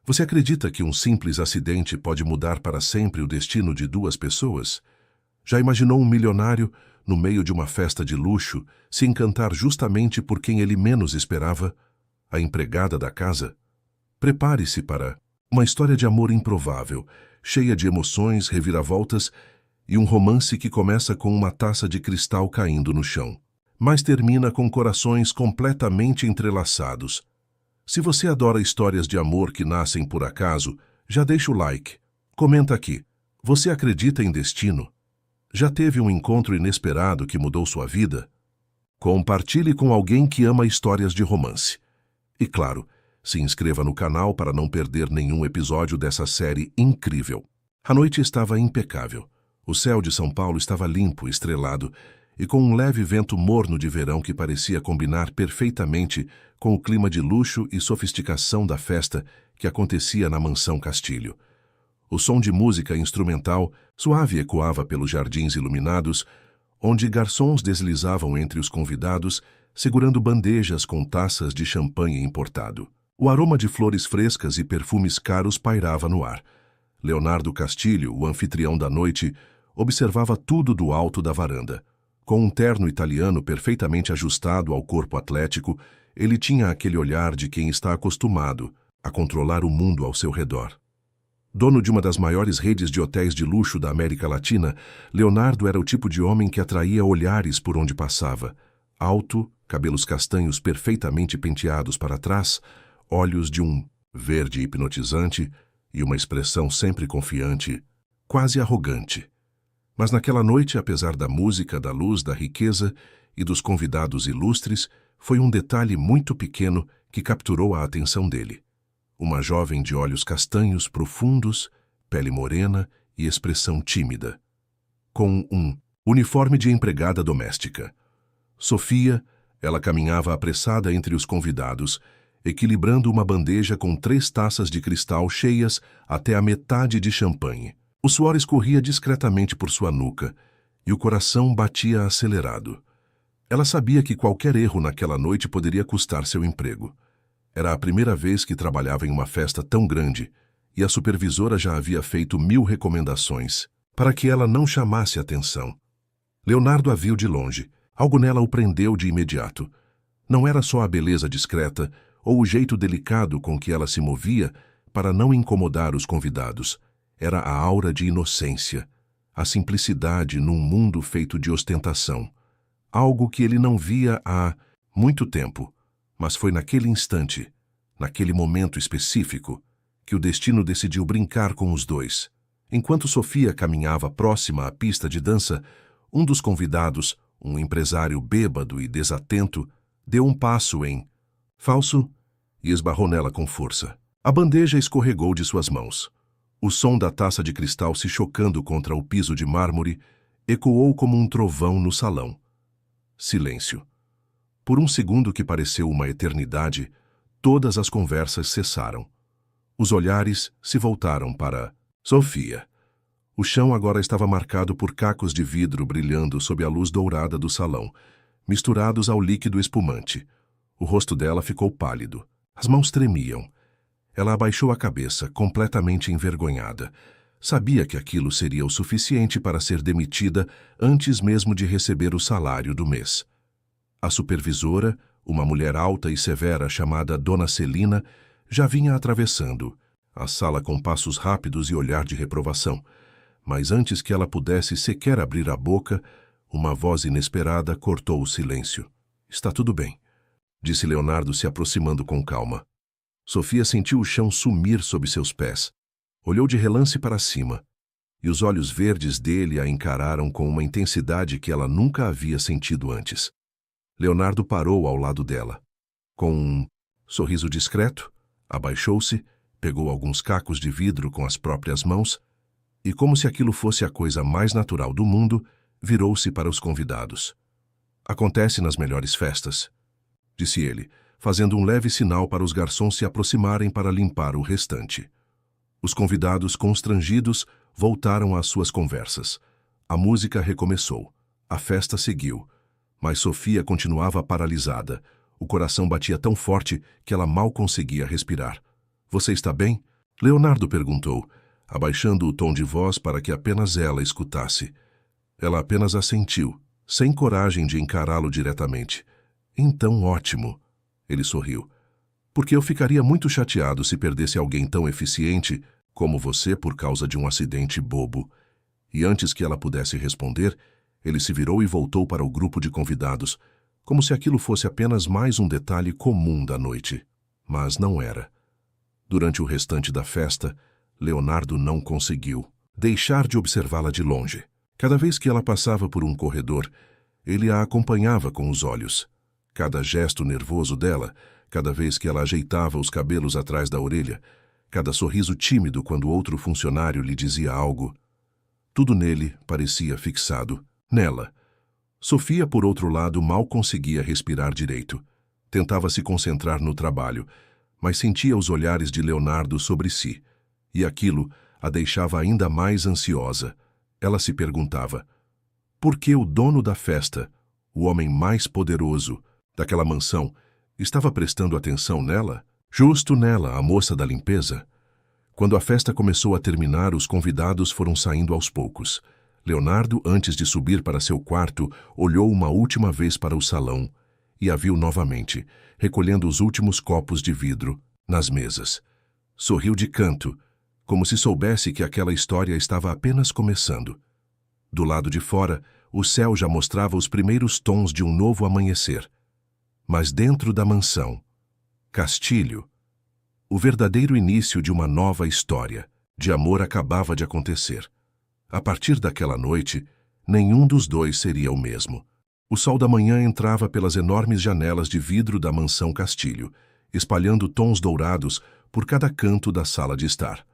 Você acredita que um simples acidente pode mudar para sempre o destino de duas pessoas? Já imaginou um milionário, no meio de uma festa de luxo, se encantar justamente por quem ele menos esperava? A empregada da casa? Prepare-se para uma história de amor improvável, cheia de emoções, reviravoltas e um romance que começa com uma taça de cristal caindo no chão, mas termina com corações completamente entrelaçados. Se você adora histórias de amor que nascem por acaso, já deixa o like. Comenta aqui. Você acredita em destino? Já teve um encontro inesperado que mudou sua vida? Compartilhe com alguém que ama histórias de romance. E claro, se inscreva no canal para não perder nenhum episódio dessa série incrível. A noite estava impecável. O céu de São Paulo estava limpo, estrelado, e com um leve vento morno de verão que parecia combinar perfeitamente com o clima de luxo e sofisticação da festa que acontecia na Mansão Castilho. O som de música instrumental suave ecoava pelos jardins iluminados, onde garçons deslizavam entre os convidados, segurando bandejas com taças de champanhe importado. O aroma de flores frescas e perfumes caros pairava no ar. Leonardo Castilho, o anfitrião da noite, observava tudo do alto da varanda. Com um terno italiano perfeitamente ajustado ao corpo atlético, ele tinha aquele olhar de quem está acostumado a controlar o mundo ao seu redor. Dono de uma das maiores redes de hotéis de luxo da América Latina, Leonardo era o tipo de homem que atraía olhares por onde passava. Alto, cabelos castanhos perfeitamente penteados para trás, olhos de um verde hipnotizante e uma expressão sempre confiante, quase arrogante. Mas naquela noite, apesar da música, da luz, da riqueza e dos convidados ilustres, foi um detalhe muito pequeno que capturou a atenção dele. Uma jovem de olhos castanhos profundos, pele morena e expressão tímida, com um uniforme de empregada doméstica. Sofia, ela caminhava apressada entre os convidados, equilibrando uma bandeja com 3 taças de cristal cheias até a metade de champanhe. O suor escorria discretamente por sua nuca e o coração batia acelerado. Ela sabia que qualquer erro naquela noite poderia custar seu emprego. Era a primeira vez que trabalhava em uma festa tão grande e a supervisora já havia feito 1000 recomendações para que ela não chamasse atenção. Leonardo a viu de longe. Algo nela o prendeu de imediato. Não era só a beleza discreta ou o jeito delicado com que ela se movia para não incomodar os convidados. Era a aura de inocência, a simplicidade num mundo feito de ostentação. Algo que ele não via há muito tempo, mas foi naquele instante, naquele momento específico, que o destino decidiu brincar com os dois. Enquanto Sofia caminhava próxima à pista de dança, um dos convidados, um empresário bêbado e desatento, deu um passo em falso e esbarrou nela com força. A bandeja escorregou de suas mãos. O som da taça de cristal se chocando contra o piso de mármore ecoou como um trovão no salão. Silêncio. Por um segundo que pareceu uma eternidade, todas as conversas cessaram. Os olhares se voltaram para Sofia. O chão agora estava marcado por cacos de vidro brilhando sob a luz dourada do salão, misturados ao líquido espumante. O rosto dela ficou pálido. As mãos tremiam. Ela abaixou a cabeça, completamente envergonhada. Sabia que aquilo seria o suficiente para ser demitida antes mesmo de receber o salário do mês. A supervisora, uma mulher alta e severa chamada Dona Celina, já vinha atravessando a sala com passos rápidos e olhar de reprovação. Mas antes que ela pudesse sequer abrir a boca, uma voz inesperada cortou o silêncio. "Está tudo bem", disse Leonardo se aproximando com calma. Sofia sentiu o chão sumir sob seus pés. Olhou de relance para cima, e os olhos verdes dele a encararam com uma intensidade que ela nunca havia sentido antes. Leonardo parou ao lado dela. Com um sorriso discreto, abaixou-se, pegou alguns cacos de vidro com as próprias mãos e, como se aquilo fosse a coisa mais natural do mundo, virou-se para os convidados. "Acontece nas melhores festas", disse ele, fazendo um leve sinal para os garçons se aproximarem para limpar o restante. Os convidados, constrangidos, voltaram às suas conversas. A música recomeçou. A festa seguiu. Mas Sofia continuava paralisada. O coração batia tão forte que ela mal conseguia respirar. "Você está bem?" Leonardo perguntou, abaixando o tom de voz para que apenas ela escutasse. Ela apenas assentiu, sem coragem de encará-lo diretamente. Então, ótimo. Ele sorriu. Porque eu ficaria muito chateado se perdesse alguém tão eficiente como você por causa de um acidente bobo. E antes que ela pudesse responder, ele se virou e voltou para o grupo de convidados, como se aquilo fosse apenas mais um detalhe comum da noite. Mas não era. Durante o restante da festa, Leonardo não conseguiu deixar de observá-la de longe. Cada vez que ela passava por um corredor, ele a acompanhava com os olhos. Cada gesto nervoso dela, cada vez que ela ajeitava os cabelos atrás da orelha, cada sorriso tímido quando outro funcionário lhe dizia algo. Tudo nele parecia fixado. Nela. Sofia, por outro lado, mal conseguia respirar direito. Tentava se concentrar no trabalho, mas sentia os olhares de Leonardo sobre si, e aquilo a deixava ainda mais ansiosa. Ela se perguntava, por que o dono da festa, o homem mais poderoso daquela mansão, estava prestando atenção nela? Justo nela, a moça da limpeza. Quando a festa começou a terminar, os convidados foram saindo aos poucos. Leonardo, antes de subir para seu quarto, olhou uma última vez para o salão e a viu novamente, recolhendo os últimos copos de vidro nas mesas. Sorriu de canto, como se soubesse que aquela história estava apenas começando. Do lado de fora, o céu já mostrava os primeiros tons de um novo amanhecer. Mas dentro da mansão, Castilho, o verdadeiro início de uma nova história de amor acabava de acontecer. A partir daquela noite, nenhum dos dois seria o mesmo. O sol da manhã entrava pelas enormes janelas de vidro da mansão Castilho, espalhando tons dourados por cada canto da sala de estar.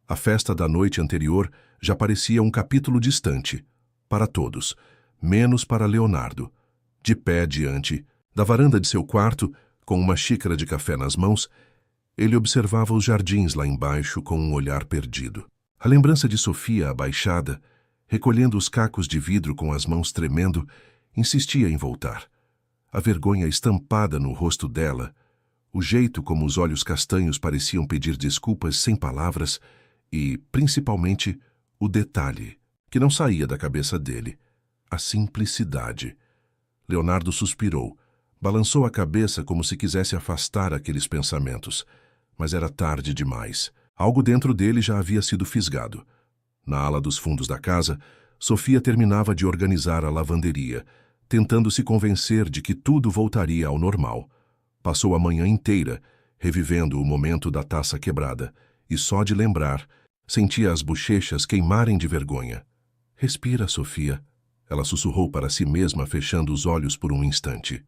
A festa da noite anterior já parecia um capítulo distante, para todos, menos para Leonardo. De pé diante da varanda de seu quarto, com uma xícara de café nas mãos, ele observava os jardins lá embaixo com um olhar perdido. A lembrança de Sofia abaixada, recolhendo os cacos de vidro com as mãos tremendo, insistia em voltar. A vergonha estampada no rosto dela, o jeito como os olhos castanhos pareciam pedir desculpas sem palavras e, principalmente, o detalhe, que não saía da cabeça dele, a simplicidade. Leonardo suspirou, balançou a cabeça como se quisesse afastar aqueles pensamentos, mas era tarde demais. Algo dentro dele já havia sido fisgado. Na ala dos fundos da casa, Sofia terminava de organizar a lavanderia, tentando se convencer de que tudo voltaria ao normal. Passou a manhã inteira, revivendo o momento da taça quebrada, e só de lembrar, sentia as bochechas queimarem de vergonha. Respira, Sofia. Ela sussurrou para si mesma, fechando os olhos por um instante.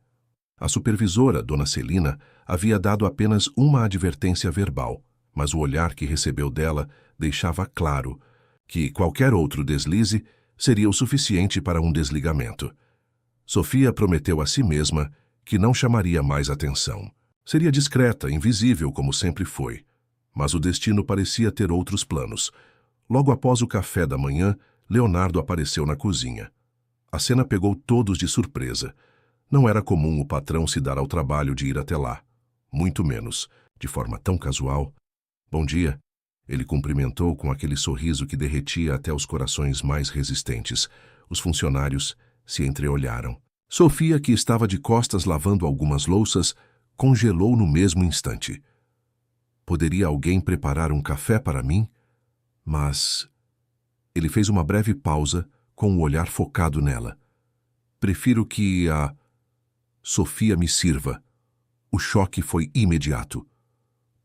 A supervisora, Dona Celina, havia dado apenas uma advertência verbal, mas o olhar que recebeu dela deixava claro que qualquer outro deslize seria o suficiente para um desligamento. Sofia prometeu a si mesma que não chamaria mais atenção. Seria discreta, invisível, como sempre foi. Mas o destino parecia ter outros planos. Logo após o café da manhã, Leonardo apareceu na cozinha. A cena pegou todos de surpresa. Não era comum o patrão se dar ao trabalho de ir até lá. Muito menos, de forma tão casual. Bom dia. Ele cumprimentou com aquele sorriso que derretia até os corações mais resistentes. Os funcionários se entreolharam. Sofia, que estava de costas lavando algumas louças, congelou no mesmo instante. Poderia alguém preparar um café para mim? Mas... Ele fez uma breve pausa, com o olhar focado nela. Prefiro que a... Sofia me sirva. O choque foi imediato.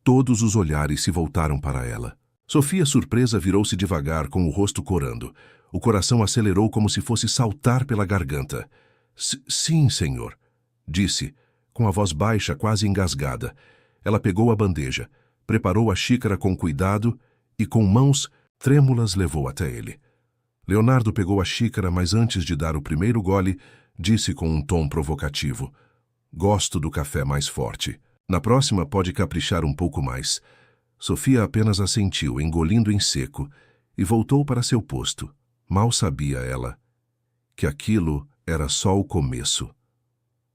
Todos os olhares se voltaram para ela. Sofia, surpresa, virou-se devagar, com o rosto corando. O coração acelerou como se fosse saltar pela garganta. Sim, senhor, disse, com a voz baixa, quase engasgada. Ela pegou a bandeja, preparou a xícara com cuidado e, com mãos trêmulas, levou até ele. Leonardo pegou a xícara, mas antes de dar o primeiro gole, disse com um tom provocativo: Gosto do café mais forte. Na próxima pode caprichar um pouco mais. Sofia apenas assentiu, engolindo em seco, e voltou para seu posto. Mal sabia ela que aquilo era só o começo.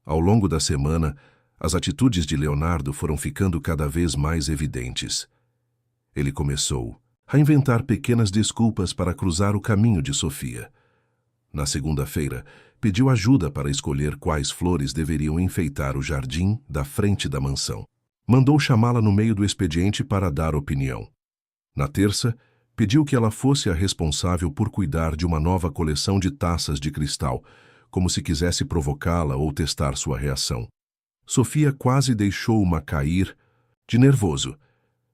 Ao longo da semana, as atitudes de Leonardo foram ficando cada vez mais evidentes. Ele começou a inventar pequenas desculpas para cruzar o caminho de Sofia. Na segunda-feira, pediu ajuda para escolher quais flores deveriam enfeitar o jardim da frente da mansão. Mandou chamá-la no meio do expediente para dar opinião. Na terça, pediu que ela fosse a responsável por cuidar de uma nova coleção de taças de cristal, como se quisesse provocá-la ou testar sua reação. Sofia quase deixou-uma cair de nervoso,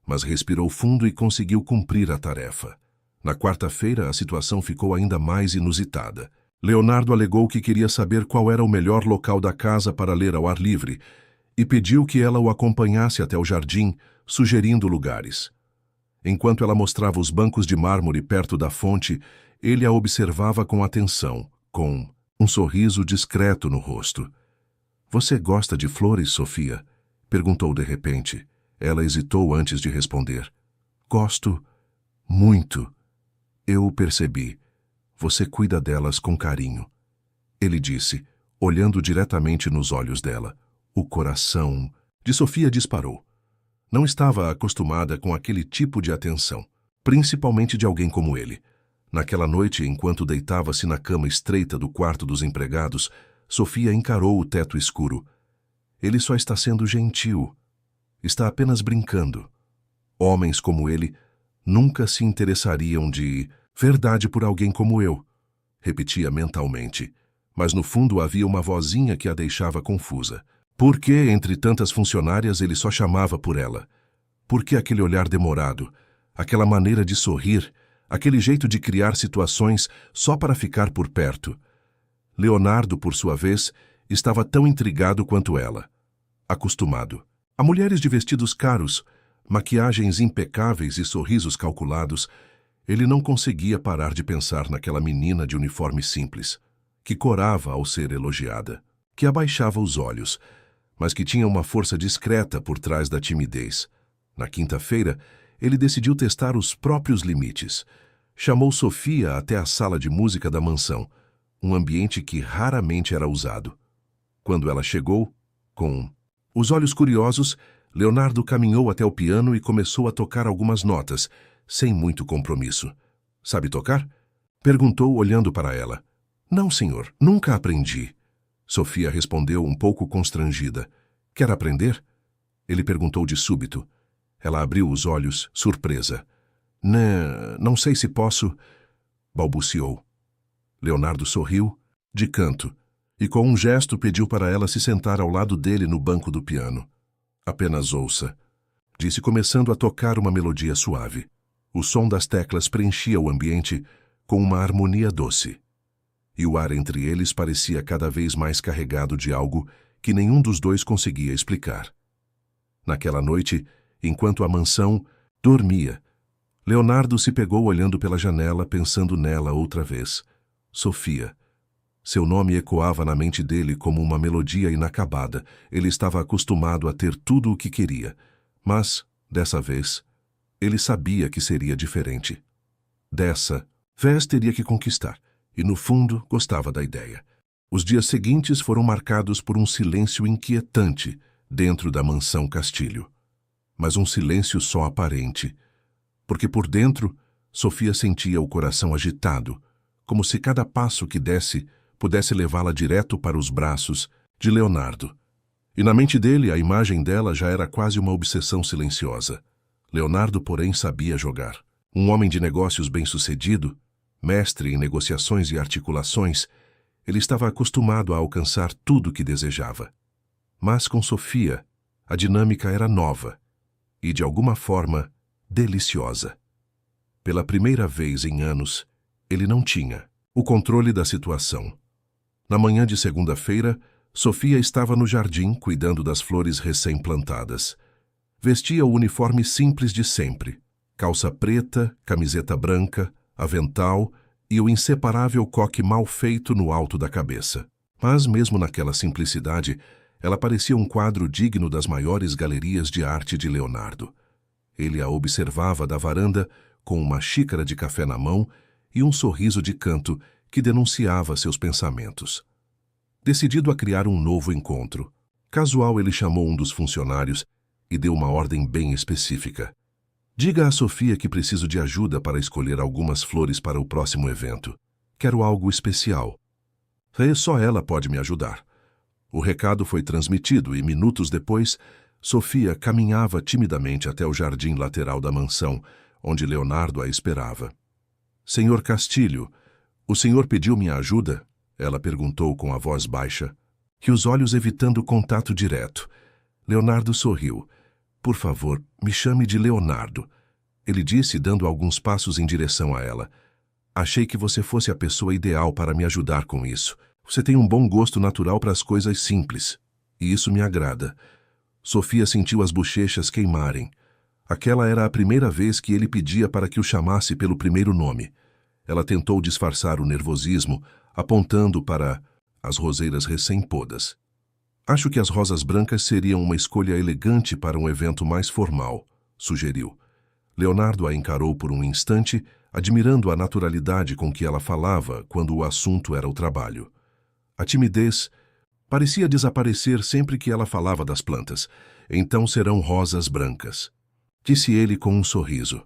mas respirou fundo e conseguiu cumprir a tarefa. Na quarta-feira, a situação ficou ainda mais inusitada. Leonardo alegou que queria saber qual era o melhor local da casa para ler ao ar livre e pediu que ela o acompanhasse até o jardim, sugerindo lugares. Enquanto ela mostrava os bancos de mármore perto da fonte, ele a observava com atenção, com um sorriso discreto no rosto. "Você gosta de flores, Sofia?" perguntou de repente. Ela hesitou antes de responder. "Gosto muito. Eu percebi. Você cuida delas com carinho." Ele disse, olhando diretamente nos olhos dela. O coração de Sofia disparou. Não estava acostumada com aquele tipo de atenção, principalmente de alguém como ele. Naquela noite, enquanto deitava-se na cama estreita do quarto dos empregados, Sofia encarou o teto escuro. Ele só está sendo gentil. Está apenas brincando. Homens como ele nunca se interessariam de verdade por alguém como eu, repetia mentalmente, mas no fundo havia uma vozinha que a deixava confusa. Por que, entre tantas funcionárias, ele só chamava por ela? Por que aquele olhar demorado, aquela maneira de sorrir, aquele jeito de criar situações só para ficar por perto? Leonardo, por sua vez, estava tão intrigado quanto ela. Acostumado a mulheres de vestidos caros, maquiagens impecáveis e sorrisos calculados, ele não conseguia parar de pensar naquela menina de uniforme simples, que corava ao ser elogiada, que abaixava os olhos, mas que tinha uma força discreta por trás da timidez. Na quinta-feira, ele decidiu testar os próprios limites. Chamou Sofia até a sala de música da mansão, um ambiente que raramente era usado. Quando ela chegou, com os olhos curiosos, Leonardo caminhou até o piano e começou a tocar algumas notas, sem muito compromisso. "Sabe tocar?" perguntou, olhando para ela. "Não, senhor, nunca aprendi." Sofia respondeu um pouco constrangida. "Quer aprender?" Ele perguntou de súbito. Ela abriu os olhos, surpresa. Não sei se posso..." balbuciou. Leonardo sorriu, de canto, e com um gesto pediu para ela se sentar ao lado dele no banco do piano. "Apenas ouça", disse, começando a tocar uma melodia suave. O som das teclas preenchia o ambiente com uma harmonia doce. E o ar entre eles parecia cada vez mais carregado de algo que nenhum dos dois conseguia explicar. Naquela noite, enquanto a mansão dormia, Leonardo se pegou olhando pela janela, pensando nela outra vez. Sofia. Seu nome ecoava na mente dele como uma melodia inacabada. Ele estava acostumado a ter tudo o que queria, mas, dessa vez, ele sabia que seria diferente. Dessa vez teria que conquistar. E, no fundo, gostava da ideia. Os dias seguintes foram marcados por um silêncio inquietante dentro da mansão Castilho. Mas um silêncio só aparente, porque por dentro Sofia sentia o coração agitado, como se cada passo que desse pudesse levá-la direto para os braços de Leonardo. E na mente dele a imagem dela já era quase uma obsessão silenciosa. Leonardo, porém, sabia jogar. Um homem de negócios bem-sucedido, mestre em negociações e articulações, ele estava acostumado a alcançar tudo o que desejava. Mas com Sofia, a dinâmica era nova e, de alguma forma, deliciosa. Pela primeira vez em anos, ele não tinha o controle da situação. Na manhã de segunda-feira, Sofia estava no jardim cuidando das flores recém-plantadas. Vestia o uniforme simples de sempre: calça preta, camiseta branca, avental e o inseparável coque mal feito no alto da cabeça. Mas mesmo naquela simplicidade, ela parecia um quadro digno das maiores galerias de arte de Leonardo. Ele a observava da varanda com uma xícara de café na mão e um sorriso de canto que denunciava seus pensamentos. Decidido a criar um novo encontro, casual, ele chamou um dos funcionários e deu uma ordem bem específica. Diga a Sofia que preciso de ajuda para escolher algumas flores para o próximo evento. Quero algo especial. Só ela pode me ajudar. O recado foi transmitido e, minutos depois, Sofia caminhava timidamente até o jardim lateral da mansão, onde Leonardo a esperava. Senhor Castilho, o senhor pediu minha ajuda? Ela perguntou com a voz baixa, e os olhos evitando o contato direto. Leonardo sorriu. Por favor, me chame de Leonardo. Ele disse, dando alguns passos em direção a ela. Achei que você fosse a pessoa ideal para me ajudar com isso. Você tem um bom gosto natural para as coisas simples. E isso me agrada. Sofia sentiu as bochechas queimarem. Aquela era a primeira vez que ele pedia para que o chamasse pelo primeiro nome. Ela tentou disfarçar o nervosismo, apontando para as roseiras recém-podas. Acho que as rosas brancas seriam uma escolha elegante para um evento mais formal, sugeriu. Leonardo a encarou por um instante, admirando a naturalidade com que ela falava quando o assunto era o trabalho. A timidez parecia desaparecer sempre que ela falava das plantas. Então serão rosas brancas, disse ele com um sorriso.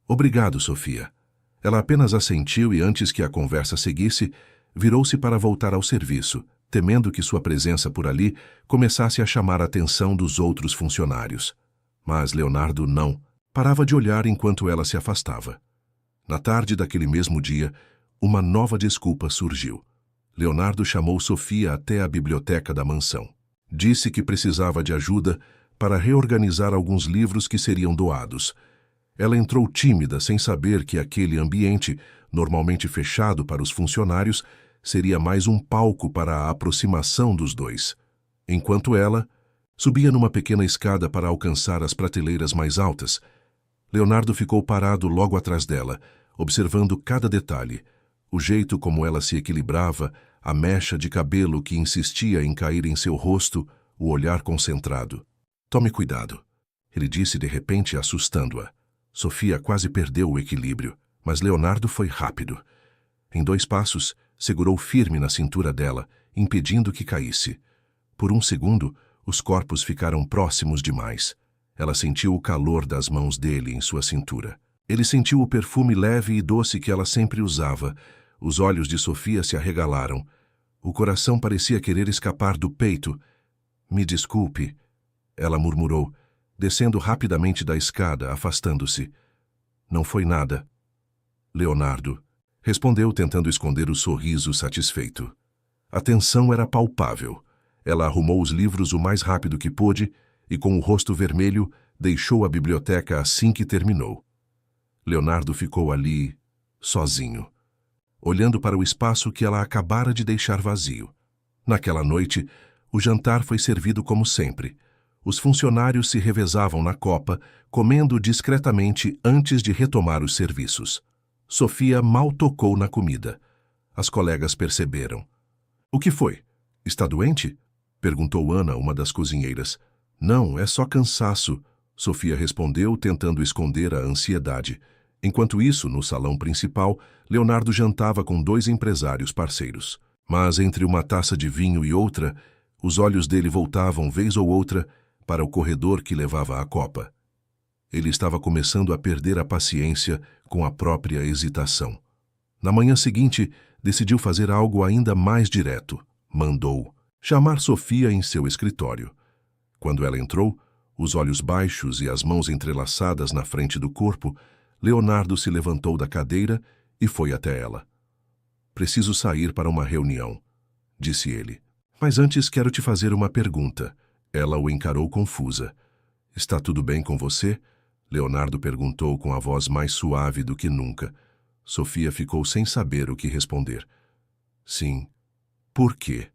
Obrigado, Sofia. Ela apenas assentiu e, antes que a conversa seguisse, virou-se para voltar ao serviço, temendo que sua presença por ali começasse a chamar a atenção dos outros funcionários. Mas Leonardo não. Parava de olhar enquanto ela se afastava. Na tarde daquele mesmo dia, uma nova desculpa surgiu. Leonardo chamou Sofia até a biblioteca da mansão. Disse que precisava de ajuda para reorganizar alguns livros que seriam doados. Ela entrou tímida, sem saber que aquele ambiente, normalmente fechado para os funcionários, seria mais um palco para a aproximação dos dois. Enquanto ela subia numa pequena escada para alcançar as prateleiras mais altas, Leonardo ficou parado logo atrás dela, observando cada detalhe, o jeito como ela se equilibrava, a mecha de cabelo que insistia em cair em seu rosto, o olhar concentrado. Tome cuidado, ele disse de repente, assustando-a. Sofia quase perdeu o equilíbrio, mas Leonardo foi rápido. Em 2 passos, segurou firme na cintura dela, impedindo que caísse. Por um segundo, os corpos ficaram próximos demais. Ela sentiu o calor das mãos dele em sua cintura. Ele sentiu o perfume leve e doce que ela sempre usava. Os olhos de Sofia se arregalaram. O coração parecia querer escapar do peito. Me desculpe, ela murmurou, descendo rapidamente da escada, afastando-se. Não foi nada. Leonardo respondeu, tentando esconder o sorriso satisfeito. A tensão era palpável. Ela arrumou os livros o mais rápido que pôde e, com o rosto vermelho, deixou a biblioteca assim que terminou. Leonardo ficou ali, sozinho, olhando para o espaço que ela acabara de deixar vazio. Naquela noite, o jantar foi servido como sempre. Os funcionários se revezavam na copa, comendo discretamente antes de retomar os serviços. Sofia mal tocou na comida. As colegas perceberam. O que foi? Está doente? Perguntou Ana, uma das cozinheiras. Não, é só cansaço, Sofia respondeu, tentando esconder a ansiedade. Enquanto isso, no salão principal, Leonardo jantava com 2 empresários parceiros. Mas entre uma taça de vinho e outra, os olhos dele voltavam vez ou outra para o corredor que levava à copa. Ele estava começando a perder a paciência com a própria hesitação. Na manhã seguinte, decidiu fazer algo ainda mais direto. Mandou chamar Sofia em seu escritório. Quando ela entrou, os olhos baixos e as mãos entrelaçadas na frente do corpo, Leonardo se levantou da cadeira e foi até ela. Preciso sair para uma reunião, disse ele. Mas antes quero te fazer uma pergunta. Ela o encarou confusa. Está tudo bem com você? Leonardo perguntou com a voz mais suave do que nunca. Sofia ficou sem saber o que responder. Sim. Por quê?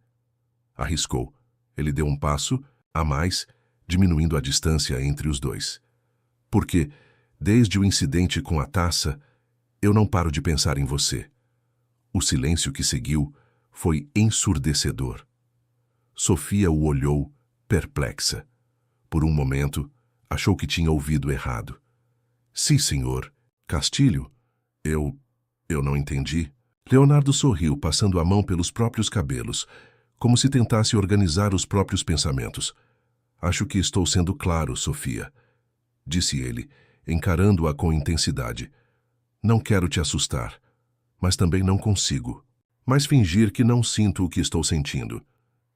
Arriscou. Ele deu um passo a mais, diminuindo a distância entre os dois. Porque, desde o incidente com a taça, eu não paro de pensar em você. O silêncio que seguiu foi ensurdecedor. Sofia o olhou, perplexa. Por um momento, achou que tinha ouvido errado. Sim, senhor. Castilho? Eu não entendi. Leonardo sorriu, passando a mão pelos próprios cabelos, como se tentasse organizar os próprios pensamentos. Acho que estou sendo claro, Sofia, disse ele, encarando-a com intensidade. Não quero te assustar, mas também não consigo. Mas fingir que não sinto o que estou sentindo.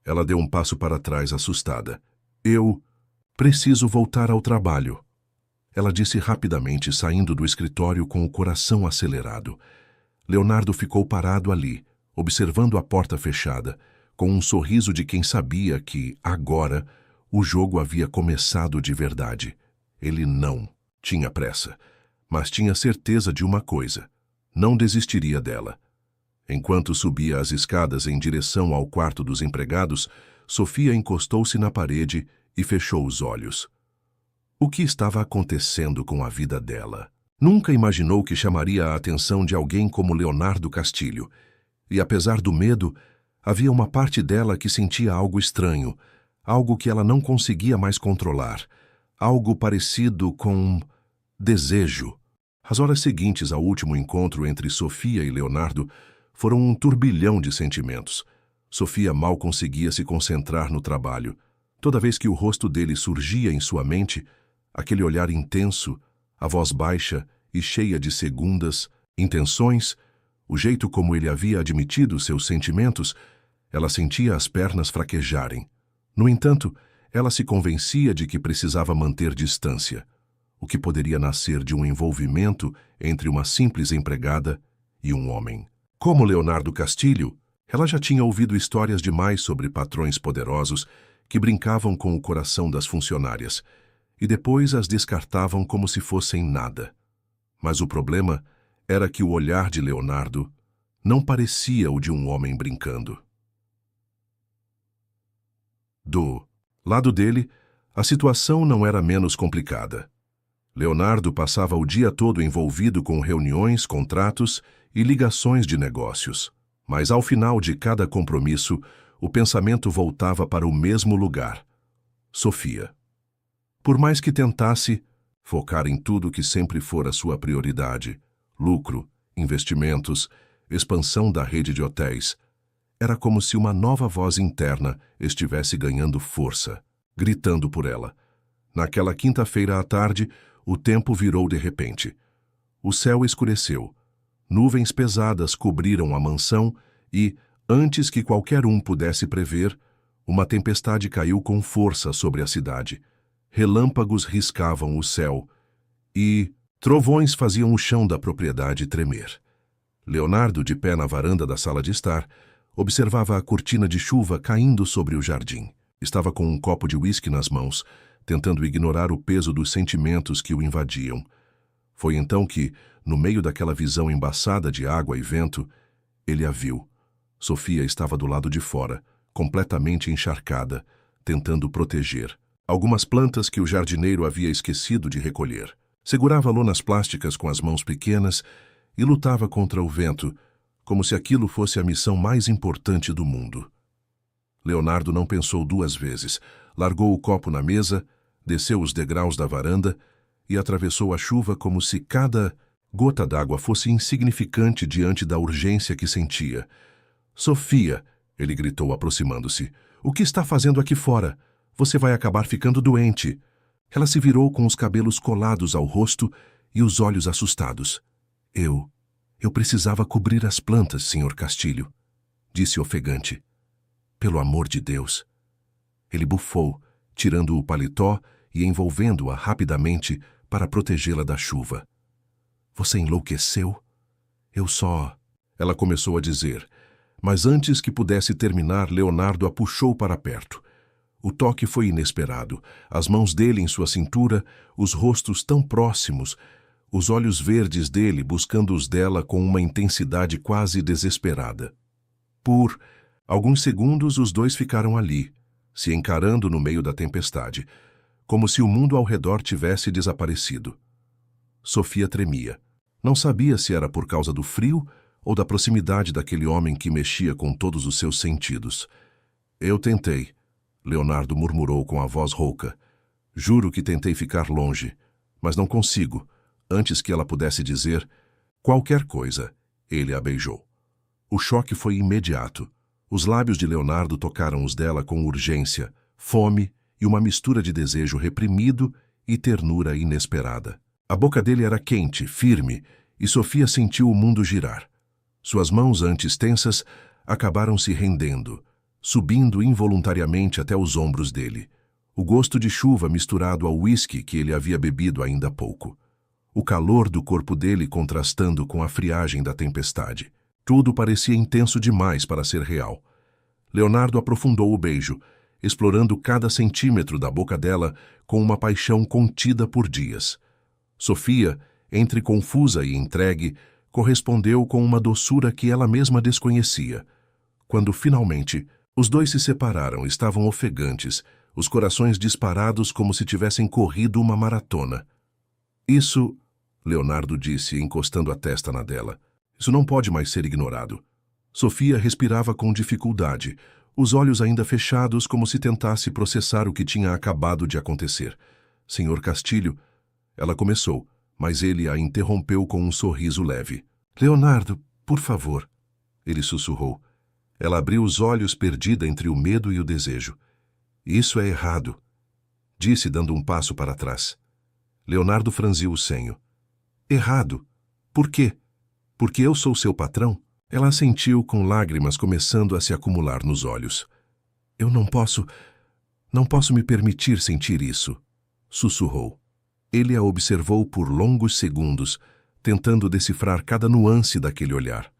Ela deu um passo para trás, assustada. Eu preciso voltar ao trabalho. Ela disse rapidamente, saindo do escritório com o coração acelerado. Leonardo ficou parado ali, observando a porta fechada, com um sorriso de quem sabia que, agora, o jogo havia começado de verdade. Ele não tinha pressa, mas tinha certeza de uma coisa: não desistiria dela. Enquanto subia as escadas em direção ao quarto dos empregados, Sofia encostou-se na parede e fechou os olhos. O que estava acontecendo com a vida dela? Nunca imaginou que chamaria a atenção de alguém como Leonardo Castilho. E apesar do medo, havia uma parte dela que sentia algo estranho, algo que ela não conseguia mais controlar, algo parecido com desejo. As horas seguintes ao último encontro entre Sofia e Leonardo foram um turbilhão de sentimentos. Sofia mal conseguia se concentrar no trabalho. Toda vez que o rosto dele surgia em sua mente, aquele olhar intenso, a voz baixa e cheia de segundas intenções, o jeito como ele havia admitido seus sentimentos, ela sentia as pernas fraquejarem. No entanto, ela se convencia de que precisava manter distância, o que poderia nascer de um envolvimento entre uma simples empregada e um homem. Como Leonardo Castilho, ela já tinha ouvido histórias demais sobre patrões poderosos que brincavam com o coração das funcionárias e depois as descartavam como se fossem nada. Mas o problema era que o olhar de Leonardo não parecia o de um homem brincando. Do lado dele, a situação não era menos complicada. Leonardo passava o dia todo envolvido com reuniões, contratos e ligações de negócios. Mas ao final de cada compromisso, o pensamento voltava para o mesmo lugar: Sofia. Por mais que tentasse focar em tudo que sempre fora sua prioridade, lucro, investimentos, expansão da rede de hotéis, era como se uma nova voz interna estivesse ganhando força, gritando por ela. Naquela quinta-feira à tarde, o tempo virou de repente. O céu escureceu. Nuvens pesadas cobriram a mansão e, antes que qualquer um pudesse prever, uma tempestade caiu com força sobre a cidade. Relâmpagos riscavam o céu e trovões faziam o chão da propriedade tremer. Leonardo, de pé na varanda da sala de estar, observava a cortina de chuva caindo sobre o jardim. Estava com um copo de uísque nas mãos, tentando ignorar o peso dos sentimentos que o invadiam. Foi então que, no meio daquela visão embaçada de água e vento, ele a viu. Sofia estava do lado de fora, completamente encharcada, tentando proteger algumas plantas que o jardineiro havia esquecido de recolher. Segurava lonas plásticas com as mãos pequenas e lutava contra o vento, como se aquilo fosse a missão mais importante do mundo. Leonardo não pensou duas vezes. Largou o copo na mesa, desceu os degraus da varanda e atravessou a chuva como se cada gota d'água fosse insignificante diante da urgência que sentia. "Sofia", ele gritou, aproximando-se, "o que está fazendo aqui fora? Você vai acabar ficando doente." Ela se virou com os cabelos colados ao rosto e os olhos assustados. Eu precisava cobrir as plantas, Sr. Castilho", disse ofegante. "Pelo amor de Deus." Ele bufou, tirando o paletó e envolvendo-a rapidamente para protegê-la da chuva. "Você enlouqueceu?" "Eu só..." ela começou a dizer, mas antes que pudesse terminar, Leonardo a puxou para perto. O toque foi inesperado, as mãos dele em sua cintura, os rostos tão próximos, os olhos verdes dele buscando os dela com uma intensidade quase desesperada. Por alguns segundos os dois ficaram ali, se encarando no meio da tempestade, como se o mundo ao redor tivesse desaparecido. Sofia tremia. Não sabia se era por causa do frio ou da proximidade daquele homem que mexia com todos os seus sentidos. "Eu tentei", Leonardo murmurou com a voz rouca. "Juro que tentei ficar longe, mas não consigo." Antes que ela pudesse dizer qualquer coisa, ele a beijou. O choque foi imediato. Os lábios de Leonardo tocaram os dela com urgência, fome e uma mistura de desejo reprimido e ternura inesperada. A boca dele era quente, firme, e Sofia sentiu o mundo girar. Suas mãos, antes tensas, acabaram se rendendo, subindo involuntariamente até os ombros dele. O gosto de chuva misturado ao uísque que ele havia bebido ainda há pouco. O calor do corpo dele contrastando com a friagem da tempestade. Tudo parecia intenso demais para ser real. Leonardo aprofundou o beijo, explorando cada centímetro da boca dela com uma paixão contida por dias. Sofia, entre confusa e entregue, correspondeu com uma doçura que ela mesma desconhecia. Quando, finalmente, os dois se separaram, estavam ofegantes, os corações disparados como se tivessem corrido uma maratona. Isso, Leonardo disse, encostando a testa na dela, isso não pode mais ser ignorado. Sofia respirava com dificuldade, os olhos ainda fechados como se tentasse processar o que tinha acabado de acontecer. Senhor Castilho, ela começou, mas ele a interrompeu com um sorriso leve. Leonardo, por favor, ele sussurrou. Ela abriu os olhos perdida entre o medo e o desejo. Isso é errado, disse dando um passo para trás. Leonardo franziu o senho. Errado? Por quê? Porque eu sou seu patrão? Ela assentiu com lágrimas começando a se acumular nos olhos. Eu não posso me permitir sentir isso, sussurrou. Ele a observou por longos segundos, tentando decifrar cada nuance daquele olhar.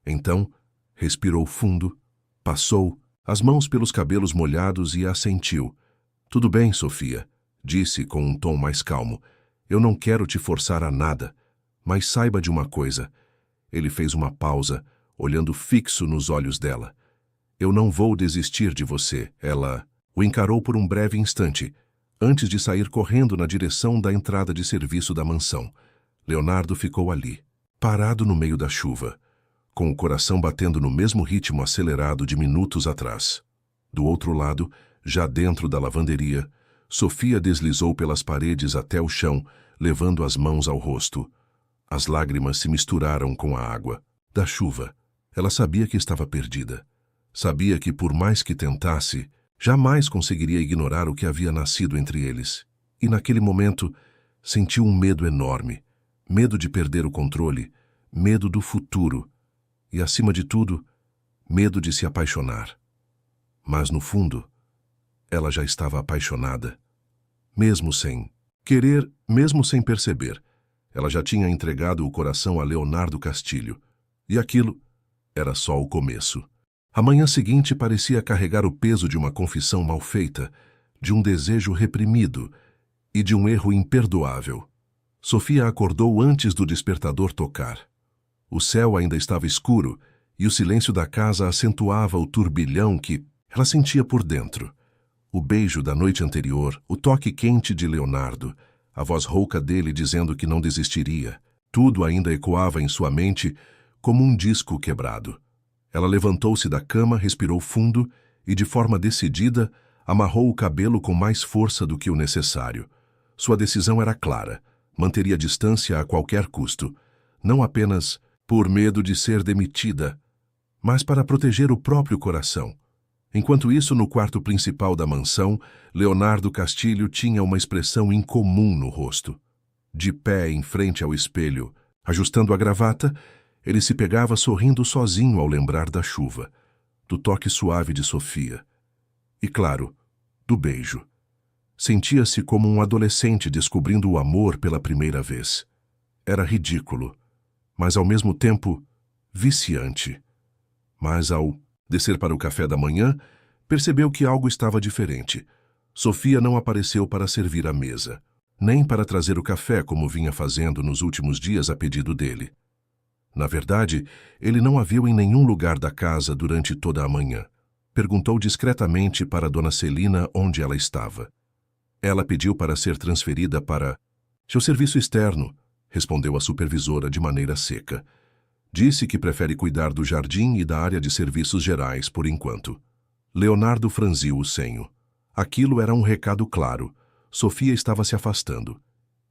Então, respirou fundo, passou as mãos pelos cabelos molhados e assentiu. Tudo bem, Sofia, disse com um tom mais calmo. Eu não quero te forçar a nada, mas saiba de uma coisa. Ele fez uma pausa, olhando fixo nos olhos dela. Eu não vou desistir de você. Ela o encarou por um breve instante, antes de sair correndo na direção da entrada de serviço da mansão. Leonardo ficou ali, parado no meio da chuva, com o coração batendo no mesmo ritmo acelerado de minutos atrás. Do outro lado, já dentro da lavanderia, Sofia deslizou pelas paredes até o chão, levando as mãos ao rosto. As lágrimas se misturaram com a água da chuva. Ela sabia que estava perdida. Sabia que, por mais que tentasse, jamais conseguiria ignorar o que havia nascido entre eles. E naquele momento, sentiu um medo enorme. Medo de perder o controle, medo do futuro. E, acima de tudo, medo de se apaixonar. Mas, no fundo, ela já estava apaixonada. Mesmo sem querer, mesmo sem perceber, ela já tinha entregado o coração a Leonardo Castilho. E aquilo era só o começo. A manhã seguinte parecia carregar o peso de uma confissão mal feita, de um desejo reprimido e de um erro imperdoável. Sofia acordou antes do despertador tocar. O céu ainda estava escuro e o silêncio da casa acentuava o turbilhão que ela sentia por dentro. O beijo da noite anterior, o toque quente de Leonardo, a voz rouca dele dizendo que não desistiria, tudo ainda ecoava em sua mente como um disco quebrado. Ela levantou-se da cama, respirou fundo e, de forma decidida, amarrou o cabelo com mais força do que o necessário. Sua decisão era clara, manteria distância a qualquer custo, não apenas por medo de ser demitida, mas para proteger o próprio coração. Enquanto isso, no quarto principal da mansão, Leonardo Castilho tinha uma expressão incomum no rosto. De pé em frente ao espelho, ajustando a gravata, ele se pegava sorrindo sozinho ao lembrar da chuva, do toque suave de Sofia. E, claro, do beijo. Sentia-se como um adolescente descobrindo o amor pela primeira vez. Era ridículo, mas ao mesmo tempo viciante. Mas ao descer para o café da manhã, percebeu que algo estava diferente. Sofia não apareceu para servir a mesa, nem para trazer o café como vinha fazendo nos últimos dias a pedido dele. Na verdade, ele não a viu em nenhum lugar da casa durante toda a manhã. Perguntou discretamente para Dona Celina onde ela estava. Ela pediu para ser transferida para seu serviço externo, respondeu a supervisora de maneira seca. Disse que prefere cuidar do jardim e da área de serviços gerais por enquanto. Leonardo franziu o senho. Aquilo era um recado claro. Sofia estava se afastando.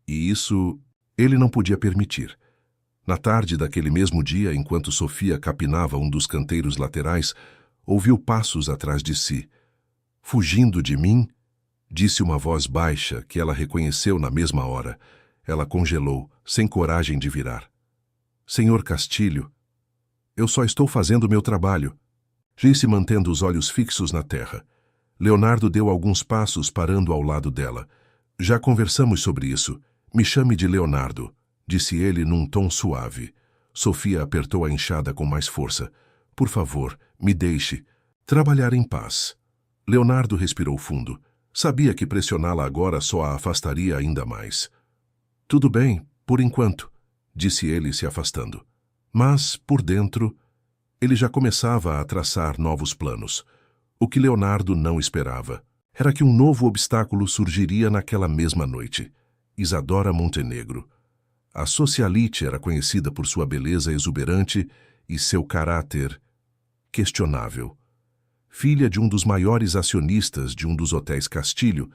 E isso ele não podia permitir. Na tarde daquele mesmo dia, enquanto Sofia capinava um dos canteiros laterais, ouviu passos atrás de si. Fugindo de mim, disse uma voz baixa que ela reconheceu na mesma hora. Ela congelou, sem coragem de virar. Senhor Castilho, eu só estou fazendo meu trabalho, disse mantendo os olhos fixos na terra. Leonardo deu alguns passos parando ao lado dela. Já conversamos sobre isso. Me chame de Leonardo, disse ele num tom suave. Sofia apertou a enxada com mais força. Por favor, me deixe trabalhar em paz. Leonardo respirou fundo. Sabia que pressioná-la agora só a afastaria ainda mais. Tudo bem, por enquanto, disse ele se afastando. Mas, por dentro, ele já começava a traçar novos planos. O que Leonardo não esperava era que um novo obstáculo surgiria naquela mesma noite. Isadora Montenegro. A socialite era conhecida por sua beleza exuberante e seu caráter questionável. Filha de um dos maiores acionistas de um dos hotéis Castilho,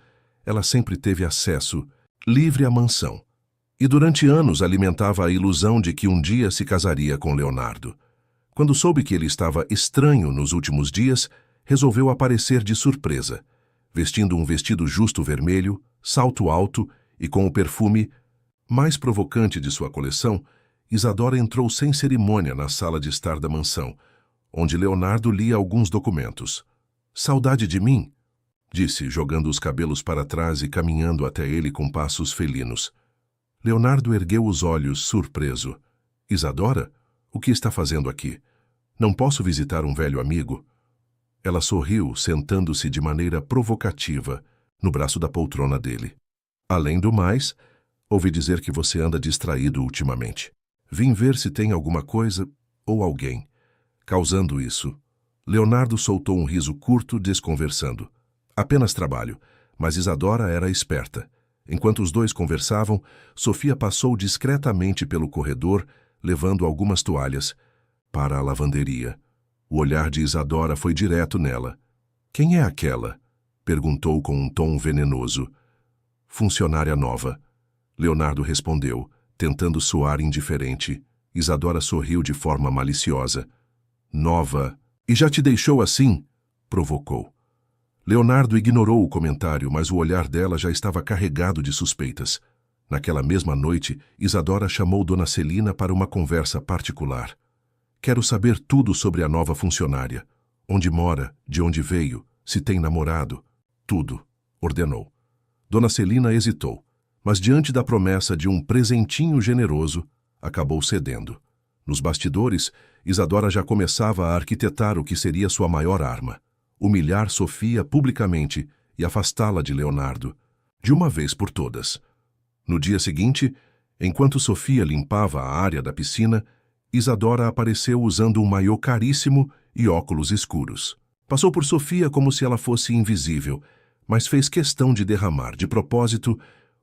ela sempre teve acesso livre à mansão. E durante anos alimentava a ilusão de que um dia se casaria com Leonardo. Quando soube que ele estava estranho nos últimos dias, resolveu aparecer de surpresa, vestindo um vestido justo vermelho, salto alto e com o perfume mais provocante de sua coleção. Isadora entrou sem cerimônia na sala de estar da mansão, onde Leonardo lia alguns documentos. Saudade de mim? Disse, jogando os cabelos para trás e caminhando até ele com passos felinos. Leonardo ergueu os olhos, surpreso. Isadora? O que está fazendo aqui? Não posso visitar um velho amigo? Ela sorriu, sentando-se de maneira provocativa no braço da poltrona dele. Além do mais, ouvi dizer que você anda distraído ultimamente. Vim ver se tem alguma coisa ou alguém causando isso. Leonardo soltou um riso curto, desconversando. Apenas trabalho, mas Isadora era esperta. Enquanto os dois conversavam, Sofia passou discretamente pelo corredor, levando algumas toalhas para a lavanderia. O olhar de Isadora foi direto nela. Quem é aquela? Perguntou com um tom venenoso. Funcionária nova. Leonardo respondeu, tentando soar indiferente. Isadora sorriu de forma maliciosa. Nova. E já te deixou assim? Provocou. Leonardo ignorou o comentário, mas o olhar dela já estava carregado de suspeitas. Naquela mesma noite, Isadora chamou Dona Celina para uma conversa particular. Quero saber tudo sobre a nova funcionária. Onde mora, de onde veio, se tem namorado. Tudo, ordenou. Dona Celina hesitou, mas diante da promessa de um presentinho generoso, acabou cedendo. Nos bastidores, Isadora já começava a arquitetar o que seria sua maior arma: humilhar Sofia publicamente e afastá-la de Leonardo, de uma vez por todas. No dia seguinte, enquanto Sofia limpava a área da piscina, Isadora apareceu usando um maiô caríssimo e óculos escuros. Passou por Sofia como se ela fosse invisível, mas fez questão de derramar, de propósito,